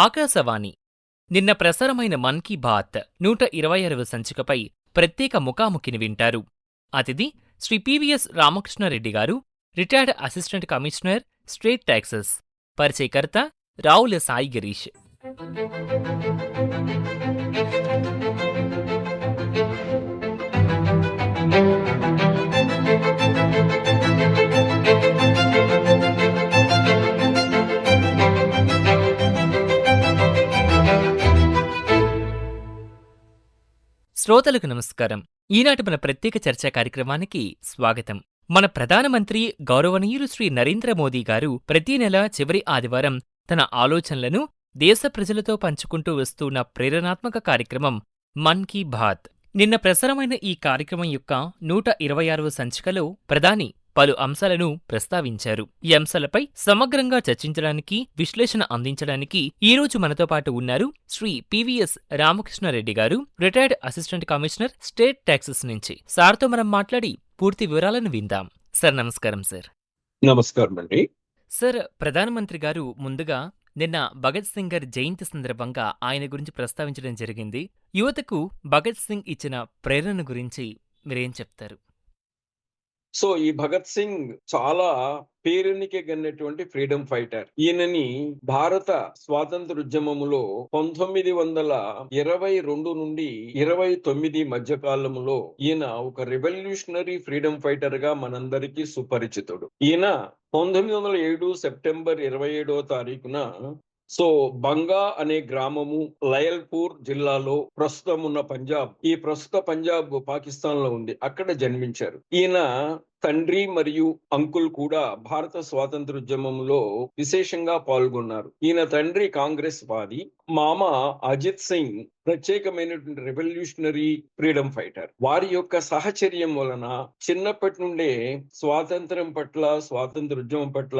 ఆకాశవాణి నిన్న ప్రసారమైన మన్ కీ బాత్ 126వ సంచికపై ప్రత్యేక ముఖాముఖిని వింటారు. అతిథి శ్రీ పివిఎస్ రామకృష్ణారెడ్డి గారు, retired assistant commissioner, state taxes. పరిచయకర్త రావుల సాయి గిరీష్. శ్రోతలకు నమస్కారం. ఈనాటి మన ప్రత్యేక చర్చా కార్యక్రమానికి స్వాగతం. మన ప్రధానమంత్రి గౌరవనీయులు శ్రీ నరేంద్ర మోదీ గారు ప్రతి నెల చివరి ఆదివారం తన ఆలోచనలను దేశ ప్రజలతో పంచుకుంటూ వస్తున్న ప్రేరణాత్మక కార్యక్రమం మన్ కీ బాత్. నిన్న ప్రసారమైన ఈ కార్యక్రమం యొక్క 126వ సంచికలో ప్రధాని పలు అంశాలను ప్రస్తావించారు. ఈ అంశాలపై సమగ్రంగా చర్చించడానికి, విశ్లేషణ అందించడానికి ఈరోజు మనతో పాటు ఉన్నారు శ్రీ పివిఎస్ రామకృష్ణారెడ్డి గారు, retired assistant commissioner, state taxes నుంచి. సార్తో మనం మాట్లాడి పూర్తి వివరాలను విందాం. సార్ నమస్కారం. సార్ నమస్కారం అండి. సార్, ప్రధానమంత్రి గారు ముందుగా నిన్న భగత్ సింగ్ గారి జయంతి సందర్భంగా ఆయన గురించి ప్రస్తావించడం జరిగింది. యువతకు భగత్ సింగ్ ఇచ్చిన ప్రేరణ గురించి మీరేం చెప్తారు? సో ఈ భగత్ సింగ్ చాలా పేరెన్నికగన్నటువంటి ఫ్రీడమ్ ఫైటర్. ఈయనని భారత స్వాతంత్ర ఉద్యమములో 1922 నుండి 29 మధ్య కాలంలో ఈయన ఒక రెవల్యూషనరీ ఫ్రీడమ్ ఫైటర్ గా మనందరికీ సుపరిచితుడు. ఈయన 1907 సెప్టెంబర్ 27వ తారీఖున బంగా అనే గ్రామము లయల్పూర్ జిల్లాలో ప్రస్తుతం ఉన్న పంజాబ్, ఈ ప్రస్తుత పంజాబ్ పాకిస్తాన్ లో ఉంది, అక్కడ జన్మించారు. ఈయన తండ్రి మరియు అంకుల్ కూడా భారత స్వాతంత్ర ఉద్యమంలో విశేషంగా పాల్గొన్నారు. ఈయన తండ్రి కాంగ్రెస్ వాది, మామ అజిత్ సింగ్ ప్రత్యేకమైనటువంటి రెవల్యూషనరీ ఫ్రీడమ్ ఫైటర్. వారి యొక్క సహచర్యం వలన చిన్నప్పటి నుండే స్వాతంత్రం పట్ల, స్వాతంత్ర ఉద్యమం పట్ల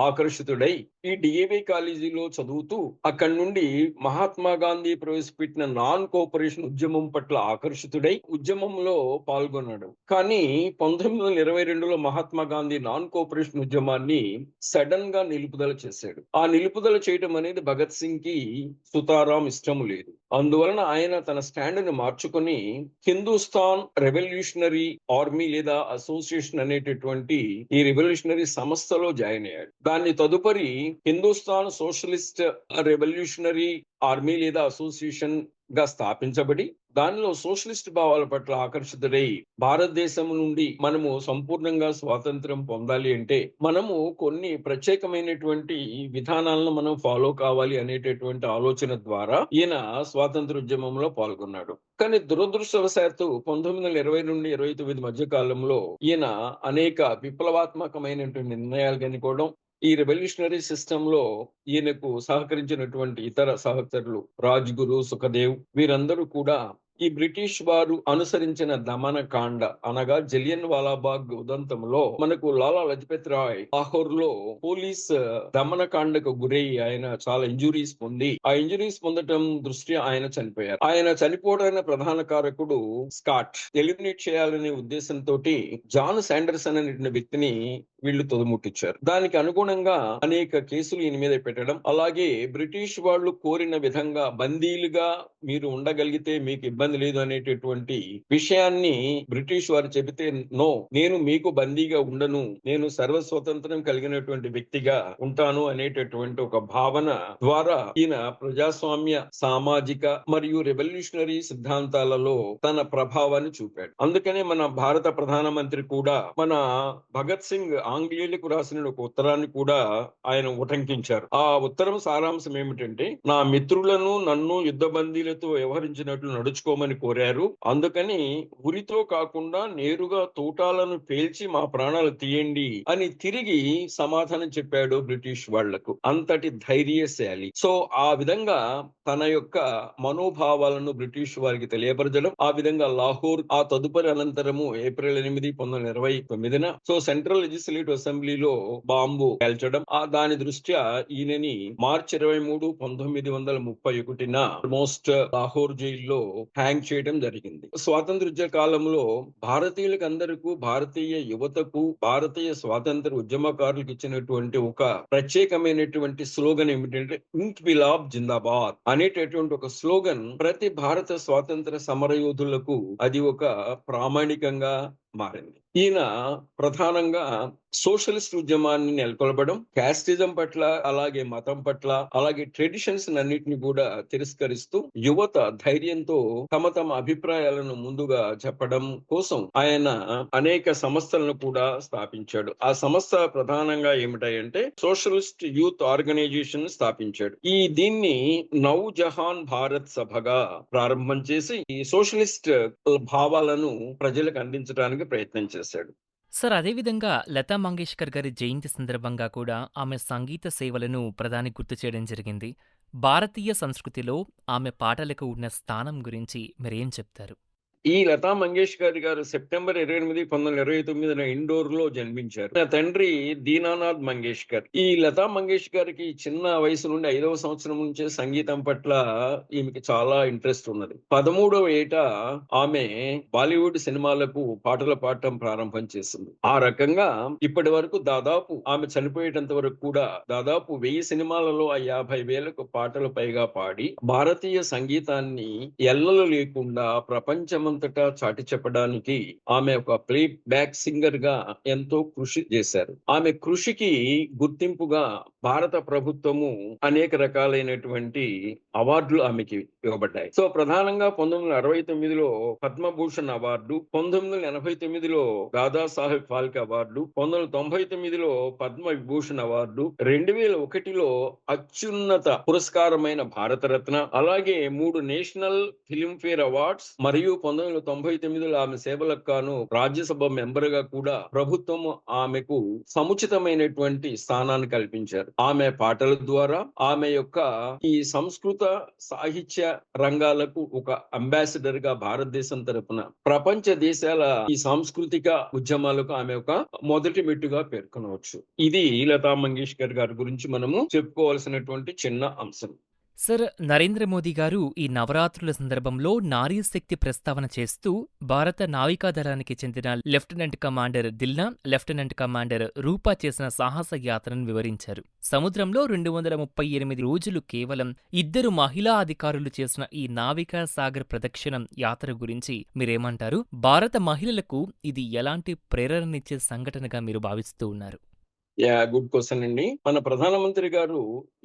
ఆకర్షితుడై ఈ డిఏవి కాలేజీలో చదువుతూ అక్కడి నుండి మహాత్మా గాంధీ ప్రవేశపెట్టిన నాన్ కోఆపరేషన్ ఉద్యమం పట్ల ఆకర్షితుడై ఉద్యమంలో పాల్గొన్నాడు. కానీ 1922లో మహాత్మా గాంధీ నాన్ కోఆపరేషన్ ఉద్యమాన్ని సడన్ గా నిలుపుదల చేశాడు. ఆ నిలుపుదల చేయటం అనేది భగత్ సింగ్ కి సుతారాం ఇష్టము లేదు. అందువలన ఆయన తన స్టాండ్ ని మార్చుకొని హిందుస్థాన్ రెవల్యూషనరీ ఆర్మీ లేదా అసోసియేషన్ అనేటటువంటి ఈ రెవల్యూషనరీ సంస్థలో జాయిన్ అయ్యాడు. దాన్ని తదుపరి హిందుస్థాన్ సోషలిస్ట్ రెవల్యూషనరీ ఆర్మీ లేదా అసోసియేషన్ గా స్థాపించబడి దానిలో సోషలిస్ట్ భావాల పట్ల ఆకర్షితుడై భారతదేశం నుండి మనము సంపూర్ణంగా స్వాతంత్రం పొందాలి అంటే మనము కొన్ని ప్రత్యేకమైనటువంటి విధానాలను మనం ఫాలో కావాలి అనేటటువంటి ఆలోచన ద్వారా ఈయన స్వాతంత్ర ఉద్యమంలో పాల్గొన్నాడు. కానీ దురదృష్టవశాత్తు 1920 నుండి 29 మధ్య కాలంలో ఈయన అనేక విప్లవాత్మకమైనటువంటి నిర్ణయాలు కనుకోవడం, ఈ రెవల్యూషనరీ సిస్టమ్ లో ఈయనకు సహకరించినటువంటి ఇతర సహచరులు రాజ్గురు, సుఖదేవ్ వీరందరూ కూడా ఈ బ్రిటిష్ వారు అనుసరించిన దమన కాండ అనగా జలియన్ వాలాబాగ్ ఉదంతంలో మనకు లాలా లజపత్ రాయ్ లాహోర్ లో పోలీస్ దమన కాండకు గురై ఆయన చాలా ఇంజురీస్ పొంది, ఆ ఇంజురీస్ పొందటం దృష్ట్యా ఆయన చనిపోయారు. ఆయన చనిపోవడానికి ప్రధాన కారకుడు స్కాట్. ఎలిమినేట్ చేయాలనే ఉద్దేశంతో జాన్ శాండర్సన్ అనే వ్యక్తిని వీళ్ళు తొదముట్టించారు. దానికి అనుగుణంగా అనేక కేసులు ఈయన మీద పెట్టడం, అలాగే బ్రిటిష్ వాళ్ళు కోరిన విధంగా బందీలుగా మీరు ఉండగలిగితే మీకు ఇబ్బంది లేదు అనేటటువంటి విషయాన్ని బ్రిటిష్ వారు చెబితే నో, నేను మీకు బందీగా ఉండను, నేను సర్వస్వతంత్రం కలిగినటువంటి వ్యక్తిగా ఉంటాను అనేటటువంటి ఒక భావన ద్వారా ఈయన ప్రజాస్వామ్య, సామాజిక మరియు రెవల్యూషనరీ సిద్ధాంతాలలో తన ప్రభావాన్ని చూపాడు. అందుకనే మన భారత ప్రధానమంత్రి కూడా మన భగత్ సింగ్ ఆంగ్లేయులకు రాసిన ఒక ఉత్తరాన్ని కూడా ఆయన ఉటంకించారు. ఆ ఉత్తరం సారాంశం ఏమిటంటే, నా మిత్రులను నన్ను యుద్ధ బందీలతో వ్యవహరించినట్లు నడుచుకోమని కోరారు. అందుకని ఉరితో కాకుండా నేరుగా తూటాలను పేల్చి మా ప్రాణాలు తీయండి అని తిరిగి సమాధానం చెప్పాడు బ్రిటిష్ వాళ్లకు. అంతటి ధైర్యశాలి. ఆ విధంగా తన యొక్క మనోభావాలను బ్రిటిష్ వారికి తెలియపరచడం, ఆ విధంగా లాహోర్, ఆ తదుపరి అనంతరము ఏప్రిల్ 8, 1929న సెంట్రల్ లెజిస్లేటివ్ కాన్స్టిట్యూట్ అసెంబ్లీలో బాంబు పేల్చడం, దాని దృష్ట్యా ఈయనని మార్చి 23, 1931 ఆల్మోస్ట్ లాహోర్ జైల్లో హ్యాంగ్ చేయడం జరిగింది. స్వాతంత్ర్య కాలంలో భారతీయులకు అందరికీ, భారతీయ యువతకు, భారతీయ స్వాతంత్ర ఉద్యమకారులకు ఇచ్చినటువంటి ఒక ప్రత్యేకమైనటువంటి స్లోగన్ ఏమిటంటే ఇంక్విలాబ్ జిందాబాద్ అనేటటువంటి ఒక స్లోగన్ ప్రతి భారత స్వాతంత్ర సమరయోధులకు అది ఒక ప్రామాణికంగా మారింది. ఈయన ప్రధానంగా సోషలిస్ట్ ఉద్యమాన్ని నెలకొల్పడం, క్యాస్టిజం పట్ల, అలాగే మతం పట్ల, అలాగే ట్రెడిషన్స్ అన్నిటిని కూడా తిరస్కరిస్తూ యువత ధైర్యంతో తమ అభిప్రాయాలను ముందుగా చెప్పడం కోసం ఆయన అనేక సంస్థలను కూడా స్థాపించాడు. ఆ సంస్థ ప్రధానంగా ఏమిటాయంటే సోషలిస్ట్ యూత్ ఆర్గనైజేషన్ స్థాపించాడు. దీన్ని నౌ జహాన్ భారత్ సభగా ప్రారంభం చేసి ఈ సోషలిస్ట్ భావాలను ప్రజలకు అందించడానికి ప్రయత్నం చేశాడు. సార్, అదేవిధంగా లతా మంగేష్కర్ గారి జయంతి సందర్భంగా కూడా ఆమె సంగీత సేవలను ప్రధాని గుర్తు చేయడం జరిగింది. భారతీయ సంస్కృతిలో ఆమె పాటలకు ఉన్న స్థానం గురించి మీరేం చెప్తారు? ఈ లతా మంగేష్కర్ గారు సెప్టెంబర్ 28, 1929 ఇండోర్ లో జన్మించారు. నా తండ్రి దీనానాథ్ మంగేష్కర్. ఈ లతా మంగేష్కర్ కి చిన్న వయసు నుండి 5వ సంవత్సరం నుంచే సంగీతం పట్ల ఈమెకి చాలా ఇంట్రెస్ట్ ఉన్నది. 13వ ఏట ఆమె బాలీవుడ్ సినిమాలకు పాటలు పాడటం ప్రారంభం చేసింది. ఆ రకంగా ఇప్పటి వరకు దాదాపు ఆమె చనిపోయేటంత వరకు కూడా దాదాపు 1000 సినిమాలలో 50,000 పాటలు పైగా పాడి భారతీయ సంగీతాన్ని ఎల్లలు లేకుండా ప్రపంచం అంతటా చాటి చెప్పడానికి ఆమె ఒక ప్లే బ్యాక్ సింగర్ గా ఎంతో కృషి చేశారు. ఆమె కృషికి గుర్తింపుగా భారత ప్రభుత్వము అనేక రకాలైనటువంటి అవార్డులు ఆమెకి ఇవ్వబడ్డాయి. సో ప్రధానంగా 1969లో పద్మభూషణ్ అవార్డు, 1989లో దాదాసాహెబ్ ఫాల్కే అవార్డు, 1999లో పద్మ విభూషణ్ అవార్డు, 2001లో అత్యున్నత పురస్కారమైన భారతరత్న, అలాగే 3 నేషనల్ ఫిల్మ్ఫేర్ అవార్డ్స్ మరియు 1999లో ఆమె సేవలకు గాను రాజ్యసభ మెంబర్ గా కూడా ప్రభుత్వం ఆమెకు సముచితమైనటువంటి స్థానాన్ని కల్పించారు. ఆమె పాటల ద్వారా ఆమె యొక్క ఈ సంస్కృత సాహిత్య రంగాలకు ఒక అంబాసిడర్ గా భారతదేశం తరపున ప్రపంచ దేశాల ఈ సాంస్కృతిక ఉద్యమాలకు ఆమె ఒక మొదటి మెట్టుగా పేర్కొనవచ్చు. ఇది లతా మంగేష్కర్ గారి గురించి మనము చెప్పుకోవాల్సినటువంటి చిన్న అంశం. సార్, నరేంద్ర మోదీ గారు ఈ నవరాత్రుల సందర్భంలో నారీ శక్తి ప్రస్తావన చేస్తూ భారత నావికాదళానికి చెందిన lieutenant commander Dilna, lieutenant commander Roopa చేసిన సాహస యాత్రను వివరించారు. సముద్రంలో 238 రోజులు కేవలం 2 మహిళా అధికారులు చేసిన ఈ నావికా సాగర్ ప్రదక్షిణం యాత్ర గురించి మీరేమంటారు? భారత మహిళలకు ఇది ఎలాంటి ప్రేరణనిచ్చే సంఘటనగా మీరు భావిస్తూ ఉన్నారు? గుడ్ క్వశ్చన్ అండి. మన ప్రధానమంత్రి గారు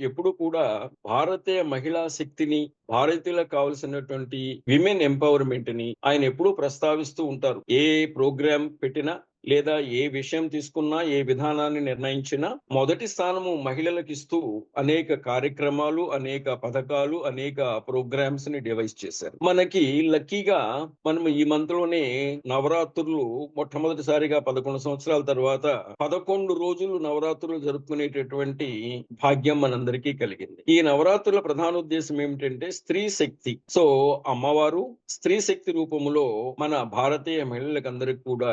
ఎప్పుడు కూడా భారతీయ మహిళా శక్తిని, భారతీయులకు కావలసినటువంటి విమెన్ ఎంపవర్మెంట్ ని ఆయన ఎప్పుడూ ప్రస్తావిస్తూ ఉంటారు. ఏ ప్రోగ్రామ్ పెట్టినా లేదా ఏ విషయం తీసుకున్నా, ఏ విధానాన్ని నిర్ణయించినా మొదటి స్థానము మహిళలకు ఇస్తూ అనేక కార్యక్రమాలు, అనేక పథకాలు, అనేక ప్రోగ్రామ్స్ ని డివైస్ చేశారు. మనకి లక్కీగా మనం ఈ మంత్ లోనే నవరాత్రులు మొట్టమొదటిసారిగా 11 సంవత్సరాల తర్వాత 11 రోజులు నవరాత్రులు జరుపుకునేటటువంటి భాగ్యం మనందరికీ కలిగింది. ఈ నవరాత్రుల ప్రధాన ఉద్దేశం ఏమిటంటే స్త్రీ శక్తి. సో అమ్మవారు స్త్రీ శక్తి రూపంలో మన భారతీయ మహిళలకందరికీ కూడా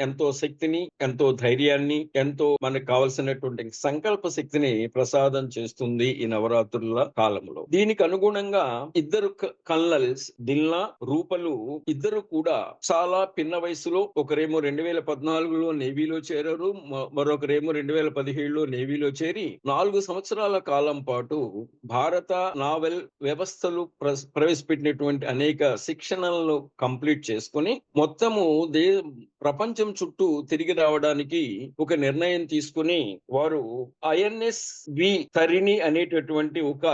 ఎంతో శక్తిని, ఎంతో ధైర్యాన్ని, ఎంతో మనకు కావలసినటువంటి సంకల్ప శక్తిని ప్రసాదం చేస్తుంది ఈ నవరాత్రుల కాలంలో. దీనికి అనుగుణంగా 2 కల్నల్స్ దిల్నా, రూపలు ఇద్దరు కూడా చాలా పిన్న వయసులో, ఒకరేమో 2014లో నేవీలో చేరారు, మరొకరేమో 2017లో నేవీలో చేరి 4 సంవత్సరాల కాలం పాటు భారత నావల్ వ్యవస్థలు ప్రవేశపెట్టినటువంటి అనేక శిక్షణలను కంప్లీట్ చేసుకుని మొత్తము ప్రపంచం చుట్టూ తిరిగి రావడానికి ఒక నిర్ణయం తీసుకుని వారు INS వి తరిణి అనేటటువంటి ఒక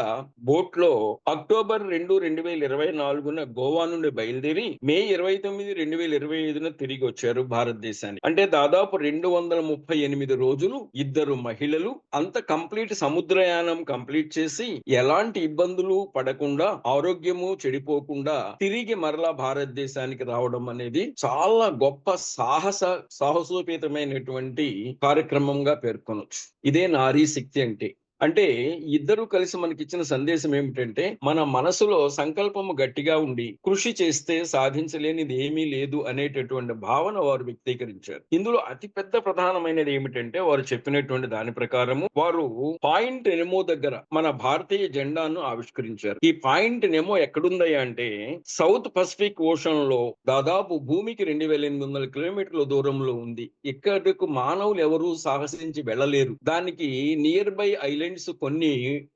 బోట్ లో అక్టోబర్ 2, 2024 గోవా నుండి బయలుదేరి మే 29, 2025 తిరిగి వచ్చారు భారతదేశానికి. అంటే దాదాపు 238 రోజులు 2 మహిళలు అంత కంప్లీట్ సముద్రయానం కంప్లీట్ చేసి ఎలాంటి ఇబ్బందులు పడకుండా, ఆరోగ్యము చెడిపోకుండా తిరిగి మరలా భారతదేశానికి రావడం అనేది చాలా గొప్ప సాహసోపేతమైనటువంటి కార్యక్రమంగా పేర్కొనొచ్చు. ఇదే నారీ శక్తి అంటే. అంటే ఇద్దరు కలిసి మనకిచ్చిన సందేశం ఏమిటంటే, మన మనసులో సంకల్పము గట్టిగా ఉండి, కృషి చేస్తే సాధించలేనిది ఏమీ లేదు అనేటటువంటి భావన వారు వ్యక్తీకరించారు. ఇందులో అతి పెద్ద ప్రధానమైనది ఏమిటంటే, వారు చెప్పినటువంటి దాని ప్రకారము వారు పాయింట్ నెమో దగ్గర మన భారతీయ జెండాను ఆవిష్కరించారు. ఈ పాయింట్ నెమో ఎక్కడుందయ్యా అంటే, సౌత్ పసిఫిక్ ఓషన్ లో దాదాపు భూమికి 2800 కిలోమీటర్ల దూరంలో ఉంది. ఇక్కడకు మానవులు ఎవరూ సాహసించి వెళ్ళలేరు. దానికి నియర్ బై ఐలాండ్స్ కొన్ని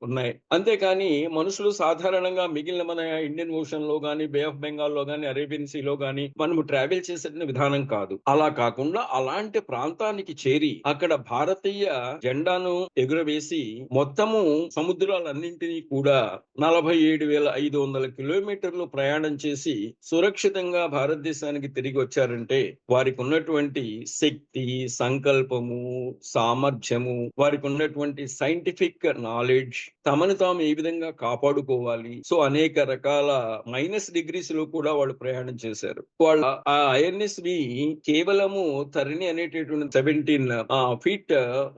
ఉన్నాయి. అంతేకాని మనుషులు సాధారణంగా మిగిలిన మన ఇండియన్ ఓషన్ లో గాని, బే ఆఫ్ బెంగాల్ లో గాని, అరేబియన్ సీ లో గాని మనము ట్రావెల్ చేసే విధానం కాదు. అలా కాకుండా అలాంటి ప్రాంతానికి చేరి అక్కడ భారతీయ జెండాను ఎగురవేసి మొత్తము సముద్రాలన్నింటినీ కూడా 47,500 కిలోమీటర్లు ప్రయాణం చేసి సురక్షితంగా భారతదేశానికి తిరిగి వచ్చారంటే వారికి ఉన్నటువంటి శక్తి, సంకల్పము, సామర్థ్యము, వారికి ఉన్నటువంటి సైంటిఫిక్ నాలెడ్జ్, తమను తాము ఏ విధంగా కాపాడుకోవాలి. సో అనేక రకాల మైనస్ డిగ్రీస్ లో కూడా వాళ్ళు ప్రయాణం చేశారు. వాళ్ళ ఆ ఐఎన్ఎస్వి కేవలము తరిణి అనేటటువంటి 17 ఫీట్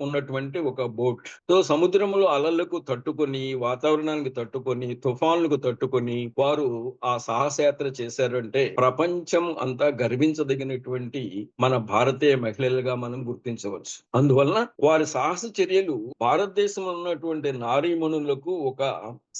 ఉన్నటువంటి ఒక బోట్. సో సముద్రంలో అలలకు తట్టుకొని, వాతావరణానికి తట్టుకొని, తుఫాన్లకు తట్టుకొని వారు ఆ సాహసయాత్ర చేశారంటే ప్రపంచం అంతా గర్వించదగినటువంటి మన భారతీయ మహిళలుగా మనం గుర్తించవచ్చు. అందువలన వారి సాహస చర్యలు భారతదేశంలో ఉన్నటువంటి నారీమణులకు ఒక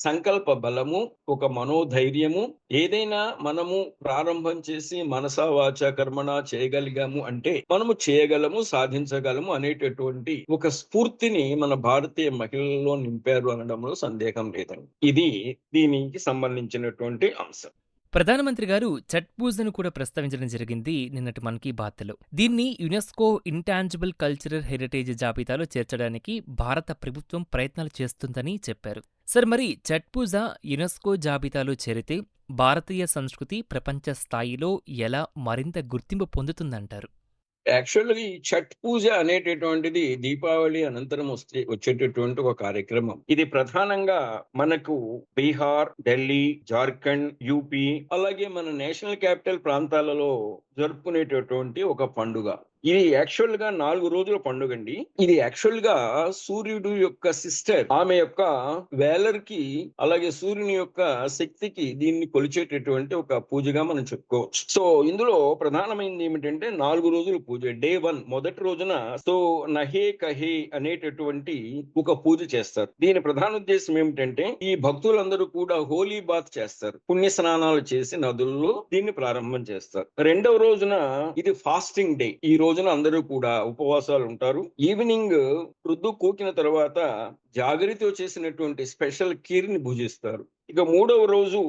సంకల్ప బలము, ఒక మనోధైర్యము, ఏదైనా మనము ప్రారంభం చేసి మనసా వాచ కర్మణ చేయగలిగాము అంటే మనము చేయగలము, సాధించగలము అనేటటువంటి ఒక స్ఫూర్తిని మన భారతీయ మహిళల్లో నింపారు అనడంలో సందేహం లేదండి. ఇది దీనికి సంబంధించినటువంటి అంశం. ప్రధానమంత్రి గారు ఛట్ పూజను కూడా ప్రస్తావించడం జరిగింది నిన్నటి మన్ కీ బాత్లో. దీన్ని యునెస్కో ఇంటాంజిబుల్ కల్చరల్ హెరిటేజ్ జాబితాలో చేర్చడానికి భారత ప్రభుత్వం ప్రయత్నాలు చేస్తుందని చెప్పారు. సార్, మరి ఛట్ పూజ యునెస్కో జాబితాలో చేరితే భారతీయ సంస్కృతి ప్రపంచ స్థాయిలో ఎలా మరింత గుర్తింపు పొందుతుందంటారు? యాక్చువల్‌గా ఈ ఛట్ పూజ అనేటటువంటిది దీపావళి అనంతరం వచ్చేటటువంటి ఒక కార్యక్రమం. ఇది ప్రధానంగా మనకు బీహార్, ఢిల్లీ, జార్ఖండ్, యూపీ అలాగే మన నేషనల్ క్యాపిటల్ ప్రాంతాలలో జరుపుకునేటటువంటి ఒక పండుగ. ఇది యాక్చువల్ గా 4 రోజుల పండుగండి. ఇది యాక్చువల్ గా సూర్యుడు యొక్క సిస్టర్, ఆమె యొక్క వేలర్ కి అలాగే సూర్యుని యొక్క శక్తికి దీన్ని కొలిచేటటువంటి ఒక పూజగా మనం చెప్పుకోవచ్చు. సో ఇందులో ప్రధానమైనది ఏమిటంటే 4 రోజుల పూజ. డే 1 మొదటి రోజున సో నహే కహే అనేటటువంటి ఒక పూజ చేస్తారు. దీని ప్రధాన ఉద్దేశం ఏమిటంటే ఈ భక్తులందరూ కూడా హోలీ బాత్ చేస్తారు. పుణ్య స్నానాలు చేసి నదుల్లో దీన్ని ప్రారంభం చేస్తారు. రెండవ రోజున ఇది ఫాస్టింగ్ డే. ఈ రోజున అందరూ కూడా ఉపవాసాలు ఉంటారు. ఈవినింగ్ ప్రొద్దు కూకిన తర్వాత జాగరితో చేసినటువంటి స్పెషల్ కీర్ ని భుజిస్తారు. ఇక మూడవ రోజు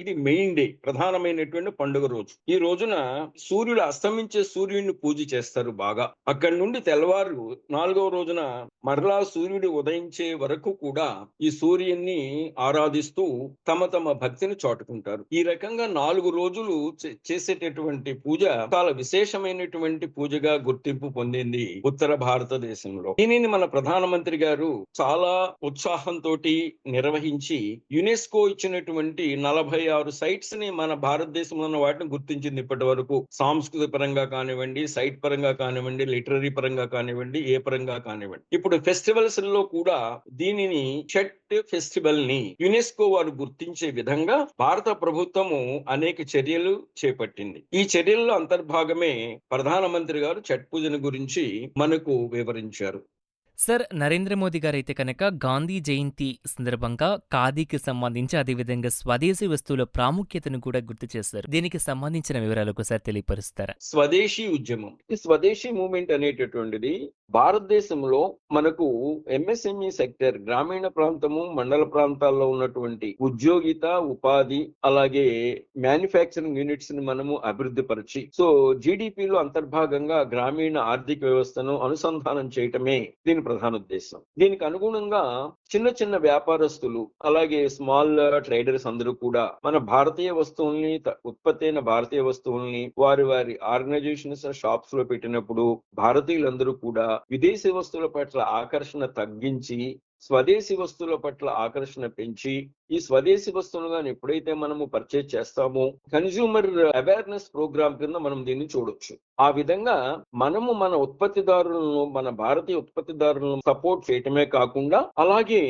ఇది మెయిన్ డే, ప్రధానమైనటువంటి పండుగ రోజు. ఈ రోజున సూర్యుడు అస్తమించే సూర్యుడిని పూజ చేస్తారు బాగా. అక్కడి నుండి తెల్లవారు 4వ రోజున మరలా సూర్యుడు ఉదయించే వరకు కూడా ఈ సూర్యుడిని ఆరాధిస్తూ తమ తమ భక్తిని చాటుకుంటారు. ఈ రకంగా 4 రోజులు చేసేటటువంటి పూజ చాలా విశేషమైనటువంటి పూజగా గుర్తింపు పొందింది ఉత్తర భారతదేశంలో. దీనిని మన ప్రధానమంత్రి గారు చాలా ఉత్సాహంతో నిర్వహించి యునెస్కో ఇచ్చినటువంటి 46 సైట్స్ ని మన భారతదేశంలో ఉన్న వాటిని గుర్తించింది ఇప్పటి వరకు. సాంస్కృతిక పరంగా కానివ్వండి, సైట్ పరంగా కానివ్వండి, లిటరరీ పరంగా కానివ్వండి, ఏ పరంగా కానివ్వండి. ఇప్పుడు ఫెస్టివల్స్ లో కూడా దీనిని ఛట్ ఫెస్టివల్ ని యునెస్కో వారు గుర్తించే విధంగా భారత ప్రభుత్వము అనేక చర్యలు చేపట్టింది. ఈ చర్యల్లో అంతర్భాగమే ప్రధానమంత్రి గారు ఛట్ పూజను గురించి మనకు వివరించారు. సార్, నరేంద్ర మోదీ గారైతే కనుక గాంధీ జయంతి సందర్భంగా ఖాదీకి సంబంధించి అదేవిధంగా స్వదేశీ వస్తువుల ప్రాముఖ్యతను కూడా గుర్తు చేశారు. దీనికి సంబంధించిన వివరాలు ఒకసారి తెలియపరుస్తారా? స్వదేశీ ఉద్యమం, ఈ స్వదేశీ మూవ్మెంట్ అనేటటువంటిది భారతదేశంలో మనకు ఎంఎస్ఎంఈ సెక్టర్, గ్రామీణ ప్రాంతము, మండల ప్రాంతాల్లో ఉన్నటువంటి ఉద్యోగిత, ఉపాధి అలాగే మ్యానుఫ్యాక్చరింగ్ యూనిట్స్ ని మనము అభివృద్ధి పరిచి సో జీడిపిలో అంతర్భాగంగా గ్రామీణ ఆర్థిక వ్యవస్థను అనుసంధానం చేయటమే దీని ప్రధాన ఉద్దేశం. దీనికి అనుగుణంగా చిన్న చిన్న వ్యాపారస్తులు అలాగే స్మాల్ ట్రేడర్స్ అందరూ కూడా మన భారతీయ వస్తువుల్ని, ఉత్పత్తి అయిన భారతీయ వస్తువుల్ని వారి వారి ఆర్గనైజేషన్స్, షాప్స్ లో పెట్టినప్పుడు భారతీయులందరూ కూడా విదేశీ వస్తువుల పట్ల ఆకర్షణ తగ్గించి స్వదేశీ వస్తువుల పట్ల ఆకర్షణ పెంచి ఈ స్వదేశీ వస్తువులు గాని ఎప్పుడైతే మనము పర్చేజ్ చేస్తామో కన్స్యూమర్ అవేర్నెస్ ప్రోగ్రామ్ కింద మనం దీన్ని చూడొచ్చు. ఆ విధంగా మనము మన ఉత్పత్తిదారులను, మన భారతీయ ఉత్పత్తిదారులను సపోర్ట్ చేయటమే కాకుండా అలాగే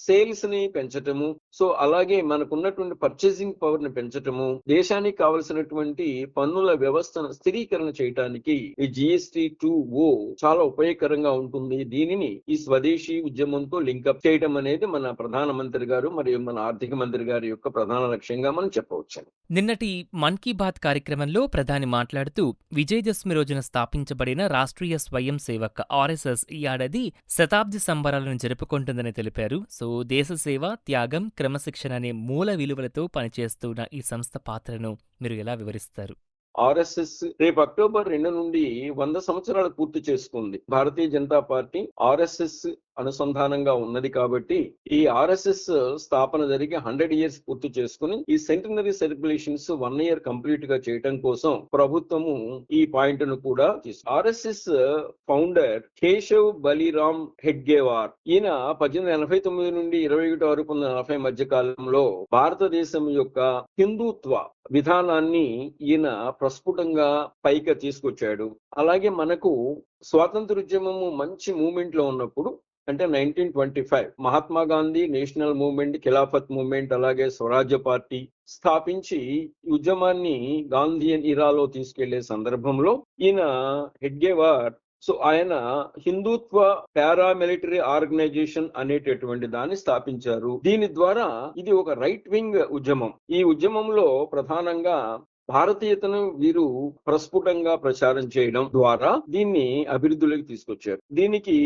సేల్స్ ని పెంచటము, సో అలాగే మనకున్నటువంటి పర్చేసింగ్ పవర్ ని పెంచటము, దేశానికి కావలసినటువంటి పన్నుల వ్యవస్థను స్థిరీకరణ చేయడానికి ఈ GST 2O చాలా ఉపయోగకరంగా ఉంటుంది. దీనిని ఈ స్వదేశీ ఉద్యమంతో లింకప్ చేయడం అనేది మన ప్రధానమంత్రి గారు మరియు మన ఆర్థిక మంత్రి గారి యొక్క ప్రధాన లక్ష్యంగా మనం చెప్పవచ్చు. నిన్నటి మన్ కీ బాత్ కార్యక్రమంలో ప్రధాని మాట్లాడుతూ విజయదశమి రోజున స్థాపించబడిన రాష్ట్రీయ స్వయం సేవక్ RSS ఈ ఏడాది శతాబ్ది సంబరాలను జరుపుకుంటుందని తెలిపారు. సో దేశ సేవ, త్యాగం, క్రమశిక్షణ అనే మూల విలువలతో పనిచేస్తున్న ఈ సంస్థ పాత్రను మీరు ఎలా వివరిస్తారు? RSS రేపు అక్టోబర్ 2 నుండి 100 సంవత్సరాలు పూర్తి చేసుకుంది. భారతీయ జనతా పార్టీ RSS అనుసంధానంగా ఉన్నది కాబట్టి ఈ RSS స్థాపన జరిగి 100 ఇయర్స్ పూర్తి చేసుకుని ఈ సెంటినరీ సెలబ్రేషన్స్ 1 ఇయర్ కంప్లీట్ గా చేయడం కోసం ప్రభుత్వము ఈ పాయింట్ ను కూడా RSS ఫౌండర్ కేశవ్ బలిరామ్ హెడ్గేవార్ ఈయన 1889 నుండి 1940 మధ్య కాలంలో భారతదేశం యొక్క హిందుత్వ విధానాన్ని ఈయన ప్రస్ఫుటంగా పైకి తీసుకొచ్చాడు. అలాగే మనకు స్వాతంత్రోద్యమము మంచి మూవ్మెంట్ లో ఉన్నప్పుడు అంటే 1925 Mahatma Gandhi national movement, Khilafat movement, అలాగే స్వరాజ్య పార్టీ స్థాపించి ఉద్యమాన్ని గాంధీయన్ ఇరాలో తీసుకెళ్లే సందర్భంలో ఈయన హెడ్గేవార్ ఆయన హిందుత్వ పారామిలిటరీ ఆర్గనైజేషన్ అనేటటువంటి దాన్ని స్థాపించారు. దీని ద్వారా ఇది ఒక రైట్ వింగ్ ఉద్యమం. ఈ ఉద్యమంలో ప్రధానంగా భారతీయతను వీరు ప్రస్ఫుటంగా ప్రచారం చేయడం ద్వారా దీన్ని అభివృద్ధిలోకి తీసుకొచ్చారు. దీనికి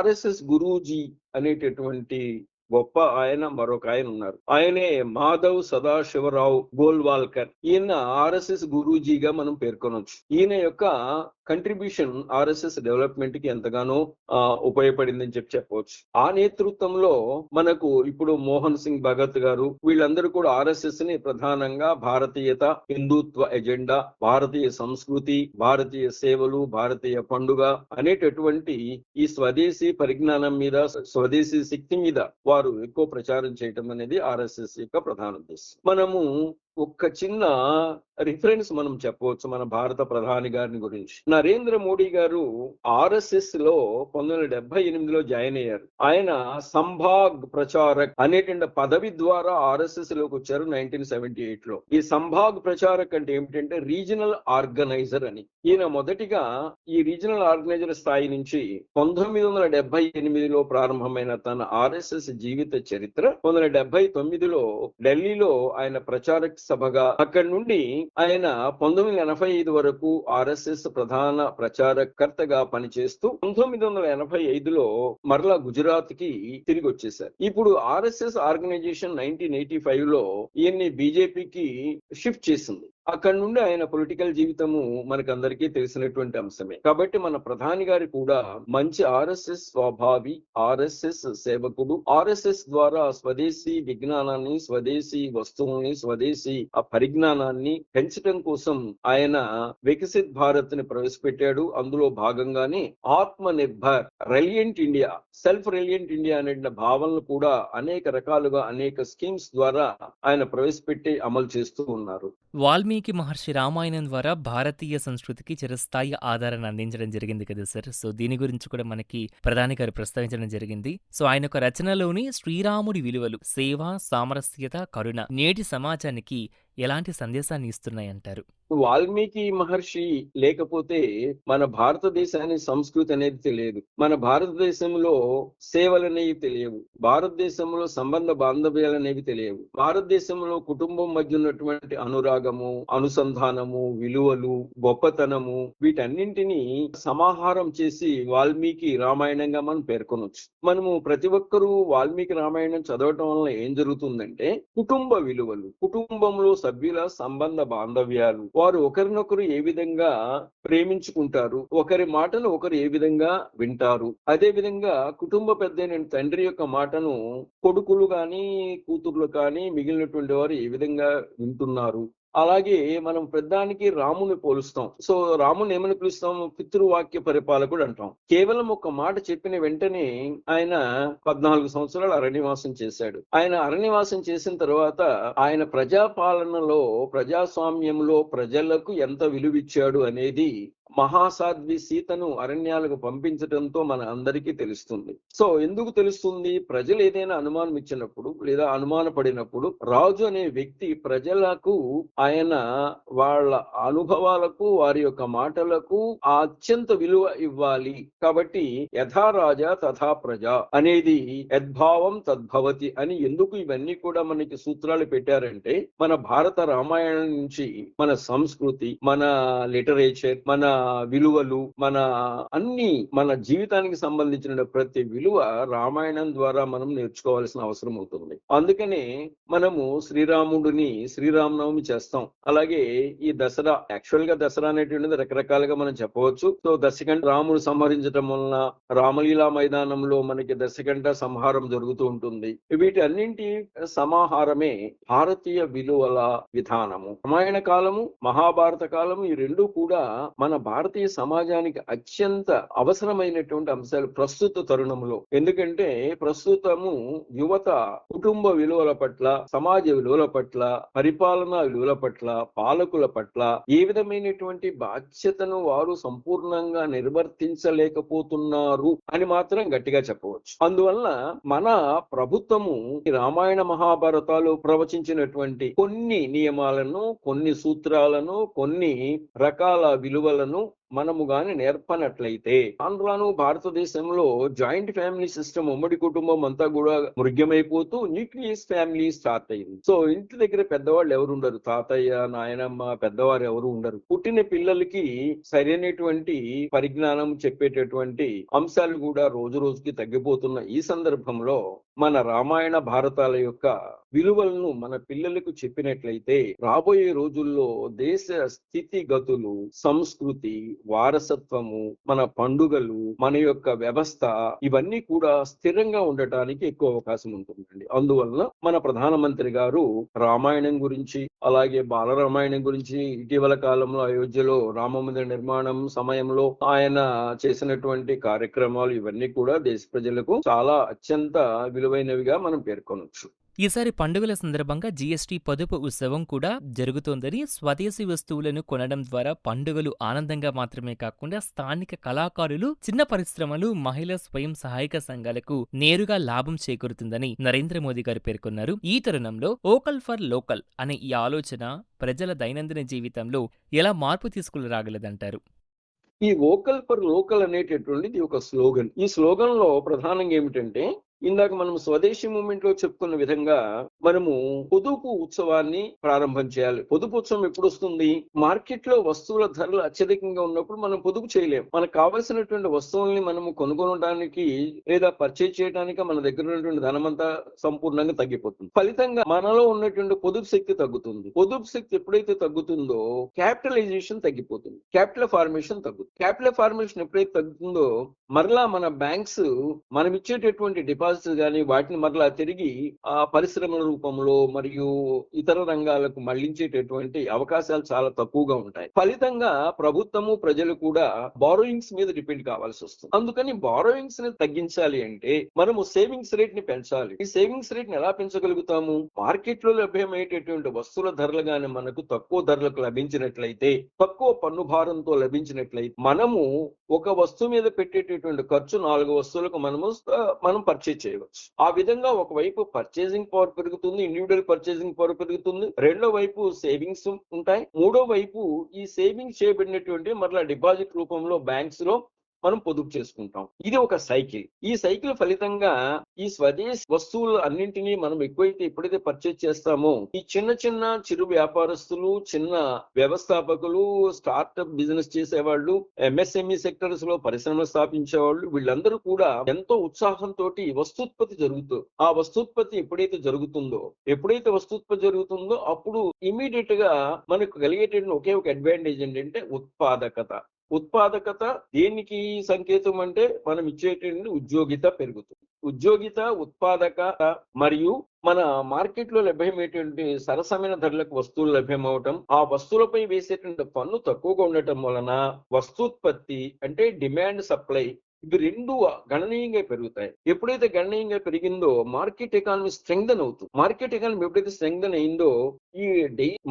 RSS గురూజీ అనేటటువంటి గొప్ప ఆయన మరొక ఆయన ఉన్నారు. ఆయనే మాధవ్ సదాశివరావు గోల్వాల్కర్. ఈయన RSS గురూజీగా మనం పేర్కొనవచ్చు. ఈయన యొక్క కంట్రిబ్యూషన్ RSS డెవలప్మెంట్ కి ఎంతగానో ఉపయోగపడిందని చెప్పవచ్చు. ఆ నేతృత్వంలో మనకు ఇప్పుడు మోహన్ సింగ్ భగత్ గారు వీళ్ళందరూ కూడా RSS ని ప్రధానంగా భారతీయత, హిందుత్వ ఎజెండా, భారతీయ సంస్కృతి, భారతీయ సేవలు, భారతీయ పండుగ అనేటటువంటి ఈ స్వదేశీ పరిజ్ఞానం మీద, స్వదేశీ శక్తి మీద వారు ఎక్కువ ప్రచారం చేయటం అనేది RSS యొక్క ప్రధాన ఉద్దేశం. మనము ఒక్క చిన్న రిఫరెన్స్ మనం చెప్పవచ్చు మన భారత ప్రధాని గారిని గురించి. నరేంద్ర మోడీ గారు RSS లో 1978లో జాయిన్ అయ్యారు. ఆయన సంభాగ్ ప్రచారక్ అనేటువంటి పదవి ద్వారా RSS లోకి వచ్చారు 1978లో. ఈ సంభాగ్ ప్రచారక్ అంటే ఏమిటంటే రీజనల్ ఆర్గనైజర్ అని. ఈయన మొదటిగా ఈ రీజనల్ ఆర్గనైజర్ స్థాయి నుంచి 1978లో ప్రారంభమైన తన RSS జీవిత చరిత్ర 1979లో ఢిల్లీలో ఆయన ప్రచారక్ సభగా, అక్కడి నుండి ఆయన 1985 వరకు RSS ప్రధాన ప్రచారకర్తగా పనిచేస్తూ 1985లో మరలా గుజరాత్ కి తిరిగి వచ్చేశారు. ఇప్పుడు RSS ఆర్గనైజేషన్ 1985లో ఈయన్ని బీజేపీకి షిఫ్ట్ చేసింది. అక్కడి నుండి ఆయన పొలిటికల్ జీవితము మనకందరికీ తెలిసినటువంటి అంశమే. కాబట్టి మన ప్రధాని గారి కూడా మంచి RSS స్వభావి, RSS సేవకుడు. RSS ద్వారా స్వదేశీ విజ్ఞానాన్ని, స్వదేశీ వస్తువుల్ని, స్వదేశీ పరిజ్ఞానాన్ని పెంచడం కోసం ఆయన వికసిత్ భారత్ ని ప్రవేశపెట్టాడు. అందులో భాగంగానే ఆత్మ nirbhar, reliant India, self reliant India అనే భావనలు కూడా అనేక రకాలుగా అనేక స్కీమ్స్ ద్వారా ఆయన ప్రవేశపెట్టి అమలు చేస్తూ ఉన్నారు. వాల్మీకి మహర్షి రామాయణం ద్వారా భారతీయ సంస్కృతికి చిరస్థాయి ఆధారాన్ని అందించడం జరిగింది కదా సార్. సో దీని గురించి కూడా మనకి ప్రధాని గారు ప్రస్తావించడం జరిగింది. సో ఆయన యొక్క రచనలోని శ్రీరాముడి విలువలు, సేవ, సామరస్యత, కరుణ నేటి సమాజానికి ఎలాంటి సందేశాన్ని ఇస్తున్నాయంటారు? వాల్మీకి మహర్షి లేకపోతే మన భారతదేశాన్ని సంస్కృతి అనేది తెలియదు. మన భారతదేశంలో సేవలనేవి తెలియవు. భారతదేశంలో సంబంధ బాంధవ్యాలు అనేవి తెలియవు. భారతదేశంలో కుటుంబం మధ్య ఉన్నటువంటి అనురాగము, అనుసంధానము, విలువలు, గొప్పతనము వీటన్నింటినీ సమాహారం చేసి వాల్మీకి రామాయణంగా మనం పేర్కొనవచ్చు. మనము ప్రతి ఒక్కరూ వాల్మీకి రామాయణం చదవటం వల్ల ఏం జరుగుతుందంటే కుటుంబ విలువలు, కుటుంబంలో సభ్యుల సంబంధ బాంధవ్యాలు, వారు ఒకరినొకరు ఏ విధంగా ప్రేమించుకుంటారు, ఒకరి మాటను ఒకరు ఏ విధంగా వింటారు, అదే విధంగా కుటుంబ పెద్దైన తండ్రి యొక్క మాటను కొడుకులు కానీ కూతుర్లు కానీ మిగిలినటువంటి వారు ఏ విధంగా వింటున్నారు, అలాగే మనం ప్రధానికి రాముని పోలుస్తాం. సో రాముని ఏమని పిలుస్తాం? పితృవాక్య పరిపాలకుడు అంటాం. కేవలం ఒక మాట చెప్పిన వెంటనే ఆయన 14 సంవత్సరాలు అరణ్యవాసం చేశాడు. ఆయన అరణ్యవాసం చేసిన తర్వాత ఆయన ప్రజాపాలనలో, ప్రజాస్వామ్యంలో ప్రజలకు ఎంత విలువిచ్చాడు అనేది మహాసాధ్వి సీతను అరణ్యాలకు పంపించడంతో మన అందరికీ తెలుస్తుంది. సో ఎందుకు తెలుస్తుంది? ప్రజలు ఏదైనా అనుమానం ఇచ్చినప్పుడు లేదా అనుమానపడినప్పుడు రాజు అనే వ్యక్తి ప్రజలకు ఆయన వాళ్ళ అనుభవాలకు, వారి యొక్క మాటలకు అత్యంత విలువ ఇవ్వాలి. కాబట్టి యథా రాజా తథా ప్రజ అనేది యద్భావం తద్భవతి అని ఎందుకు ఇవన్నీ కూడా మనకి సూత్రాలు పెట్టారంటే, మన భారత రామాయణం నుంచి మన సంస్కృతి, మన లిటరేచర్, మన విలువలు, మన జీవితానికి సంబంధించిన ప్రతి విలువ రామాయణం ద్వారా మనం నేర్చుకోవాల్సిన అవసరం ఉంటుంది. అందుకనే మనము శ్రీరామనవమి చేస్తాం. అలాగే ఈ దసరా, యాక్చువల్ గా దసరా అనేటువంటిది రకరకాలుగా మనం చెప్పవచ్చు. సో దశకంఠ రాముడు సంహరించడం వలన రామలీలా మైదానంలో మనకి దశకంఠ సంహారం జరుగుతూ ఉంటుంది. వీటి అన్నింటి సమాహారమే భారతీయ విలువల విధానము. రామాయణ కాలము, మహాభారత కాలము ఈ రెండు కూడా మన భారతీయ సమాజానికి అత్యంత అవసరమైనటువంటి అంశాలు ప్రస్తుత తరుణంలో. ఎందుకంటే ప్రస్తుతము యువత కుటుంబ విలువల పట్ల, సమాజ విలువల పట్ల, పరిపాలనా విలువల పట్ల, పాలకుల పట్ల ఏ విధమైనటువంటి బాధ్యతను వారు సంపూర్ణంగా నిర్వర్తించలేకపోతున్నారు అని మాత్రం గట్టిగా చెప్పవచ్చు. అందువల్ల మన ప్రభుత్వము ఈ రామాయణ మహాభారతాలు ప్రవచించినటువంటి కొన్ని నియమాలను, కొన్ని సూత్రాలను, కొన్ని రకాల విలువలను మనము గాని నేర్పనట్లయితే ఆంధ్రాను భారతదేశంలో జాయింట్ ఫ్యామిలీ సిస్టమ్, ఉమ్మడి కుటుంబం అంతా కూడా మృగ్యమైపోతూ న్యూక్లియస్ ఫ్యామిలీ స్టార్ట్ అయింది. సో ఇంటి దగ్గర పెద్దవాళ్ళు ఎవరు ఉండరు, తాతయ్య, నాయనమ్మ, పెద్దవారు ఎవరు ఉండరు. పుట్టిన పిల్లలకి సరైనటువంటి పరిజ్ఞానం చెప్పేటటువంటి అంశాలు కూడా రోజు రోజుకి తగ్గిపోతున్న ఈ సందర్భంలో మన రామాయణ భారతాల యొక్క విలువలను మన పిల్లలకు చెప్పినట్లయితే రాబోయే రోజుల్లో దేశ స్థితిగతులు, సంస్కృతి, వారసత్వము, మన పండుగలు, మన యొక్క వ్యవస్థ ఇవన్నీ కూడా స్థిరంగా ఉండటానికి ఎక్కువ అవకాశం ఉంటుందండి. అందువల్ల మన ప్రధానమంత్రి గారు రామాయణం గురించి, అలాగే బాలరామాయణం గురించి ఇటీవల కాలంలో అయోధ్యలో రామమందిర నిర్మాణం సమయంలో ఆయన చేసినటువంటి కార్యక్రమాలు ఇవన్నీ కూడా దేశ ప్రజలకు చాలా అత్యంత విలువైనవిగా మనం పేర్కొనవచ్చు. ఈసారి పండుగల సందర్భంగా జీఎస్టీ పొదుపు ఉత్సవం కూడా జరుగుతోందని, స్వదేశీ వస్తువులను కొనడం ద్వారా పండుగలు ఆనందంగా మాత్రమే కాకుండా స్థానిక కళాకారులు, చిన్న పరిశ్రమలు, మహిళా స్వయం సహాయక సంఘాలకు నేరుగా లాభం చేకూరుతుందని నరేంద్ర మోదీ గారు పేర్కొన్నారు. ఈ తరుణంలో వోకల్ ఫర్ లోకల్ అనే ఈ ఆలోచన ప్రజల దైనందిన జీవితంలో ఎలా మార్పు తీసుకురాగలదంటారు? ఈ వోకల్ ఫర్ లోకల్ అనేటటువంటిది ఒక స్లోగన్. ఈ స్లోగన్ లో ప్రధానంగా ఏమిటంటే, ఇందాక మనం స్వదేశీ మూవ్మెంట్ లో చెప్పుకున్న విధంగా మనము పొదుపు ఉత్సవాన్ని ప్రారంభం చేయాలి. పొదుపు ఉత్సవం ఎప్పుడు వస్తుంది? మార్కెట్ లో వస్తువుల ధరలు అత్యధికంగా ఉన్నప్పుడు మనం పొదుపు చేయలేం. మనకు కావలసినటువంటి వస్తువుల్ని మనము కొనుగొనడానికి లేదా పర్చేజ్ చేయడానికి మన దగ్గర ఉన్నటువంటి ధనమంతా సంపూర్ణంగా తగ్గిపోతుంది. ఫలితంగా మనలో ఉన్నటువంటి పొదుపు శక్తి తగ్గుతుంది. పొదుపు శక్తి ఎప్పుడైతే తగ్గుతుందో క్యాపిటలైజేషన్ తగ్గిపోతుంది, క్యాపిటల్ ఫార్మేషన్ తగ్గుతుంది. క్యాపిటల్ ఫార్మేషన్ ఎప్పుడైతే తగ్గుతుందో మరలా మన బ్యాంక్స్ మనం ఇచ్చేటటువంటి డిపాజిట్స్ కానీ వాటిని మరలా తిరిగి ఆ పరిశ్రమల రూపంలో మరియు ఇతర రంగాలకు మళ్లించేటటువంటి అవకాశాలు చాలా తక్కువగా ఉంటాయి. ఫలితంగా ప్రభుత్వము, ప్రజలు కూడా బారోయింగ్స్ మీద డిపెండ్ కావాల్సి వస్తుంది. అందుకని బారోయింగ్స్ ని తగ్గించాలి అంటే మనము సేవింగ్స్ రేట్ ని పెంచాలి. ఈ సేవింగ్స్ రేట్ ని ఎలా పెంచగలుగుతాము? మార్కెట్ లో లభ్యమయ్యేటటువంటి వస్తువుల ధరలు గాని మనకు తక్కువ ధరలకు లభించినట్లయితే, తక్కువ పన్ను భారంతో లభించినట్లయితే మనము ఒక వస్తువు మీద పెట్టేటటువంటి ఖర్చు 4 వస్తువులకు మనం పర్చేజ్ చేయవచ్చు. ఆ విధంగా ఒకవైపు పర్చేసింగ్ పవర్ పెరుగుతుంది, ఇండివిజువల్ పర్చేసింగ్ పవర్ పెరుగుతుంది. రెండో వైపు సేవింగ్స్ ఉంటాయి. మూడో వైపు ఈ సేవింగ్స్ చేయబడినటువంటి మరలా డిపాజిట్ రూపంలో బ్యాంక్స్ లో మనం పొదుపు చేసుకుంటాం. ఇది ఒక సైకిల్. ఈ సైకిల్ ఫలితంగా ఈ స్వదేశీ వస్తువులు అన్నింటినీ మనం ఎప్పుడైతే పర్చేజ్ చేస్తామో ఈ చిన్న చిరు వ్యాపారస్తులు, చిన్న వ్యవస్థాపకులు, స్టార్ట్అప్ బిజినెస్ చేసేవాళ్ళు, ఎంఎస్ఎంఈ సెక్టర్స్ లో పరిశ్రమలు స్థాపించే వాళ్ళు, వీళ్ళందరూ కూడా ఎంతో ఉత్సాహంతో వస్తూత్పత్తి జరుగుతుంది. ఆ వస్తూత్పత్తి ఎప్పుడైతే వస్తూత్పత్తి జరుగుతుందో అప్పుడు ఇమీడియట్ గా మనకు కలిగేటటువంటి ఒకే ఒక అడ్వాంటేజ్ ఏంటంటే ఉత్పాదకత. దేనికి సంకేతం అంటే మనం ఇచ్చేటువంటి ఉద్యోగిత పెరుగుతుంది. ఉద్యోగిత, ఉత్పాదకత మరియు మన మార్కెట్లో లభ్యమయ్యేటువంటి సరసమైన ధరలకు వస్తువులు లభ్యమవటం, ఆ వస్తువులపై వేసేటువంటి పన్ను తక్కువగా ఉండటం వలన వస్తూత్పత్తి అంటే డిమాండ్ సప్లై ఇవి రెండు గణనీయంగా పెరుగుతాయి. ఎప్పుడైతే గణనీయంగా పెరిగిందో మార్కెట్ ఎకానమీ స్ట్రెంగ్థెన్ అవుతుంది. మార్కెట్ ఎకానమీ ఎప్పుడైతే స్ట్రెంగ్థెన్ అయిందో ఈ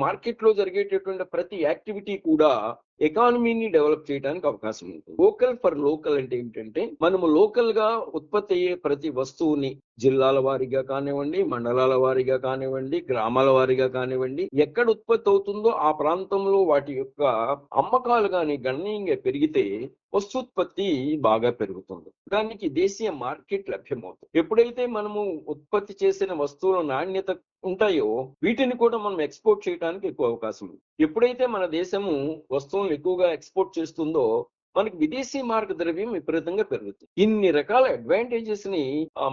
మార్కెట్ లో జరిగేటటువంటి ప్రతి యాక్టివిటీ కూడా ఎకానమీని డెవలప్ చేయడానికి అవకాశం ఉంటుంది. లోకల్ ఫర్ లోకల్ అంటే ఏంటంటే మనము లోకల్ గా ఉత్పత్తి అయ్యే ప్రతి వస్తువుని జిల్లాల వారీగా కానివ్వండి, మండలాల వారీగా కానివ్వండి, గ్రామాల వారీగా కానివ్వండి, ఎక్కడ ఉత్పత్తి అవుతుందో ఆ ప్రాంతంలో వాటి యొక్క అమ్మకాలు కానీ గణనీయంగా పెరిగితే వస్తూత్పత్తి బాగా పెరుగుతుంది. దానికి దేశీయ మార్కెట్ లభ్యమవుతుంది. ఎప్పుడైతే మనము ఉత్పత్తి చేసిన వస్తువుల నాణ్యత ఉంటాయో వీటిని కూడా మనం ఎక్స్పోర్ట్ చేయడానికి ఎక్కువ అవకాశం ఉంది. ఎప్పుడైతే మన దేశము వస్తువులను ఎక్కువగా ఎక్స్పోర్ట్ చేస్తుందో మనకి విదేశీ మార్గ ద్రవ్యం విపరీతంగా పెరుగుతుంది. ఇన్ని రకాల అడ్వాంటేజెస్ ని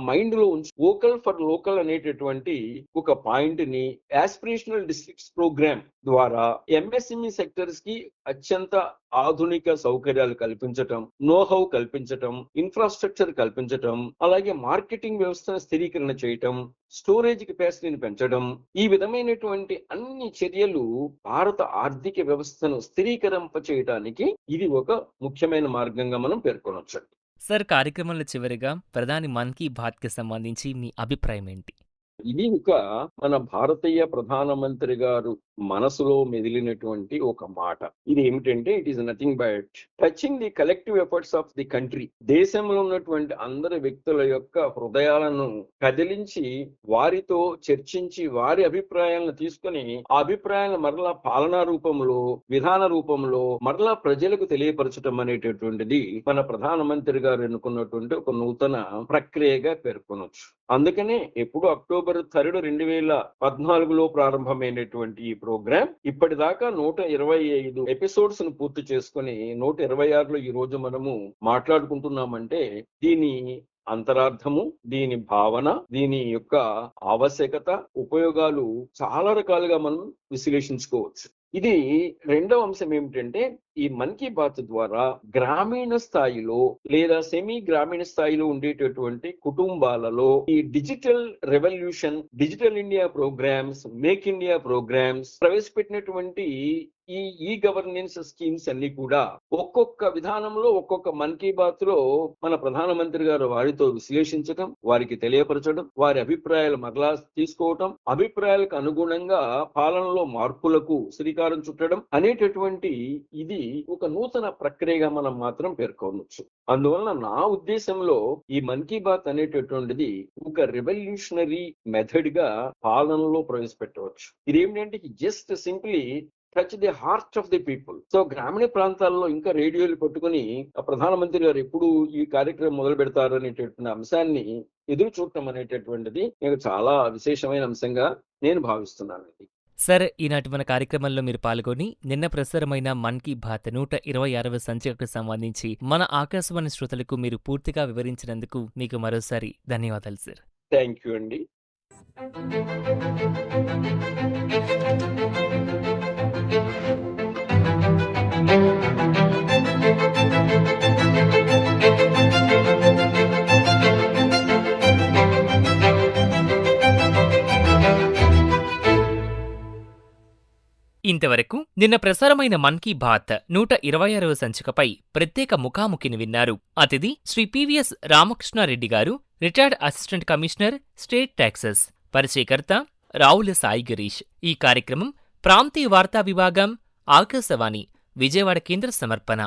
మైండ్ లో ఉంచి వోకల్ ఫర్ లోకల్ అనేటటువంటి ఒక పాయింట్ ని యాస్పిరేషనల్ డిస్ట్రిక్ట్స్ ప్రోగ్రామ్ ద్వారా ఎంఎస్ఎంఈ సెక్టర్స్ కి అత్యంత ఆధునిక సౌకర్యాలు కల్పించటం, నోహౌ కల్పించటం, ఇన్ఫ్రాస్ట్రక్చర్ కల్పించటం, అలాగే మార్కెటింగ్ వ్యవస్థను స్థిరీకరణ చేయటం, స్టోరేజ్ కెపాసిటీని పెంచడం, ఈ విధమైనటువంటి అన్ని చర్యలు భారత ఆర్థిక వ్యవస్థను స్థిరీకరింప చేయడానికి ఇది ఒక ముఖ్యమైన మార్గంగా మనం పేర్కొనవచ్చు. సార్, కార్యక్రమంలో చివరిగా ప్రధాని మన్ కీ బాత్కి సంబంధించి మీ అభిప్రాయం ఏంటి? ఇది ఒక మన భారతీయ ప్రధానమంత్రి గారు మనసులో మెదిలినటువంటి ఒక మాట. ఇది ఏమిటంటే it is nothing but touching the collective efforts of the country. దేశంలో ఉన్నటువంటి అందరి వ్యక్తుల యొక్క హృదయాలను కదిలించి వారితో చర్చించి వారి అభిప్రాయాలను తీసుకొని ఆ అభిప్రాయాలను మరలా పాలనా రూపంలో, విధాన రూపంలో మరలా ప్రజలకు తెలియపరచడం అనేటటువంటిది మన ప్రధానమంత్రి గారు ఎన్నుకున్నటువంటి ఒక నూతన ప్రక్రియగా పేర్కొనవచ్చు. అందుకనే ఎప్పుడు అక్టోబర్ 3, 2014లో ప్రారంభమైనటువంటి ఈ ప్రోగ్రామ్ ఇప్పటిదాకా 125 ఎపిసోడ్స్ ను పూర్తి చేసుకుని 126లో ఈ రోజు మనము మాట్లాడుకుంటున్నామంటే దీని అంతరార్థము, దీని భావన, దీని యొక్క ఆవశ్యకత, ఉపయోగాలు చాలా రకాలుగా మనం విశ్లేషించుకోవచ్చు. ఇది రెండవ అంశం ఏమిటంటే ఈ మన్ కీ బాత్ ద్వారా గ్రామీణ స్థాయిలో లేదా సెమీ గ్రామీణ స్థాయిలో ఉండేటటువంటి కుటుంబాలలో ఈ digital revolution, digital India programs, make India programs ప్రవేశపెట్టినటువంటి ఈ గవర్నెన్స్ స్కీమ్స్ అన్ని కూడా ఒక్కొక్క విధానంలో ఒక్కొక్క మన్ కీ బాత్ లో మన ప్రధానమంత్రి గారు వారితో విశ్లేషించడం, వారికి తెలియపరచడం, వారి అభిప్రాయాలు మరలా తీసుకోవటం, అభిప్రాయాలకు అనుగుణంగా పాలనలో మార్పులకు శ్రీకారం చుట్టడం అనేటటువంటి ఇది ఒక నూతన ప్రక్రియగా మనం మాత్రం పేర్కొనవచ్చు. అందువలన నా ఉద్దేశంలో ఈ మన్ కీ బాత్ అనేటటువంటిది ఒక రెవల్యూషనరీ మెథడ్ గా పాలనలో ప్రవేశపెట్టవచ్చు. ఇది ఏమిటంటే just simply touch the heart of the people. So గ్రామీణ ప్రాంతాల్లో ఇంకా రేడియోలు పట్టుకుని ప్రధానమంత్రి గారు ఎప్పుడు ఈ కార్యక్రమం మొదలు పెడతారు అనేటటువంటి అంశాన్ని ఎదురు చూడటం అనేటటువంటిది నేను చాలా విశేషమైన అంశంగా నేను భావిస్తున్నాను. సార్, ఈనాటి మన కార్యక్రమంలో మీరు పాల్గొని నిన్న ప్రసారమైన మన్ కీ బాత్ 126వ సంచికకు సంబంధించి మన ఆకాశవాణి శ్రోతలకు మీరు పూర్తిగా వివరించినందుకు మీకు మరోసారి ధన్యవాదాలు సార్. థ్యాంక్ యూ అండి. ఇంతవరకు నిన్న ప్రసారమైన మన్ కీ బాత్ 126వ సంచికపై ప్రత్యేక ముఖాముఖిని విన్నారు. అతిథి శ్రీ పివిఎస్ రామకృష్ణారెడ్డి గారు, retired assistant commissioner, state taxes. పరిచయకర్త రావుల సాయి గిరీష్. ఈ కార్యక్రమం ప్రాంతీయ వార్తా విభాగం, ఆకాశవాణి విజయవాడ కేంద్ర సమర్పణ.